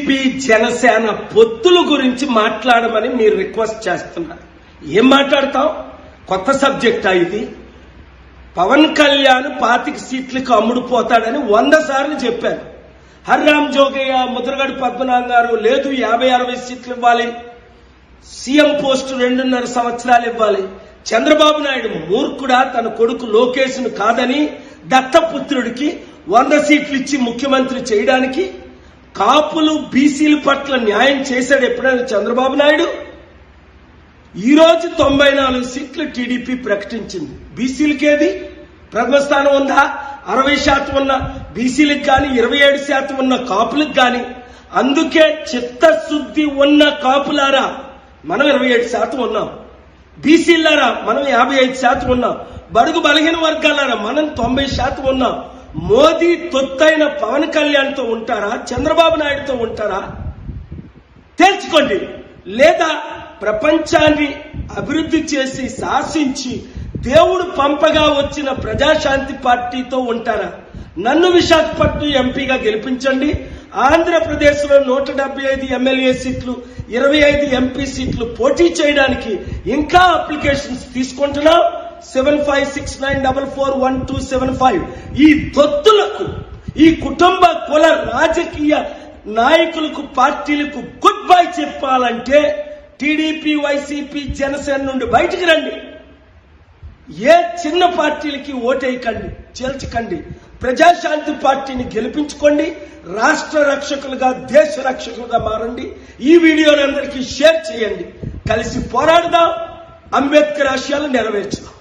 TDP Janasena పొత్తుల గురించి మాట్లాడమని మీరు రిక్వెస్ట్ చేస్తున్నారు. ఏం మాట్లాడతాం? కొత్త సబ్జెక్టా ఇది? పవన్ కళ్యాణ్ 25 సీట్లకు అమ్ముడుపోతాడని 100 సార్లు చెప్పారు. హర్రామ్ జోగయ్య, ముద్రగడ పద్మనాభం గారు లేదు 50-60 సీట్లు ఇవ్వాలి, సీఎం పోస్టు 2.5 సంవత్సరాలు ఇవ్వాలి. చంద్రబాబు నాయుడు మూర్ఖుడా తన కొడుకు లోకేష్ను కాదని దత్తపుత్రుడికి 100 సీట్లు ఇచ్చి ముఖ్యమంత్రి చేయడానికి? కాపులు బీసీల పట్ల న్యాయం చేశాడు ఎప్పుడైనా చంద్రబాబు నాయుడు? ఈ రోజు 94 సీట్లు టీడీపీ ప్రకటించింది. బీసీలకేది ప్రథమ స్థానం ఉందా? 60% ఉన్న బీసీలకు కానీ 27% ఉన్న కాపులకు కానీ. అందుకే చిత్తశుద్ధి ఉన్న కాపులారా మనం 27% ఉన్నాం, బీసీలారా మనం 55% ఉన్నాం, బడుగు బలహీన వర్గాలారా మనం 90% ఉన్నాం. మోదీ తొత్తైన పవన్ కళ్యాణ్తో ఉంటారా, చంద్రబాబు నాయుడుతో ఉంటారా? తేల్చుకోండి. లేదా ప్రపంచాన్ని అభివృద్ధి చేసి శాసించి దేవుడు పంపగా వచ్చిన ప్రజాశాంతి పార్టీతో ఉంటారా? నన్ను విశాఖపట్నం ఎంపీగా గెలిపించండి. ఆంధ్రప్రదేశ్ లో 175 ఎమ్మెల్యే సీట్లు, 25 ఎంపీ సీట్లు పోటీ చేయడానికి ఇంకా అప్లికేషన్స్ తీసుకుంటున్నాం. 7569441275. ఈ తొత్తులకు, ఈ కుటుంబ కుల రాజకీయ నాయకులకు, పార్టీలకు గుడ్ బై చెప్పాలంటే టీడీపీ, వైసీపీ, జనసేన నుండి బయటికి రండి. ఏ చిన్న పార్టీలకి ఓటేయకండి, చేల్చకండి. ప్రజాశాంతి పార్టీని గెలిపించుకోండి. రాష్ట్ర రక్షకులుగా, దేశ రక్షకులుగా మారండి. ఈ వీడియోని అందరికీ షేర్ చేయండి. కలిసి పోరాడదాం, అంబేద్కర్ ఆశయాలు నెరవేర్చుదాం.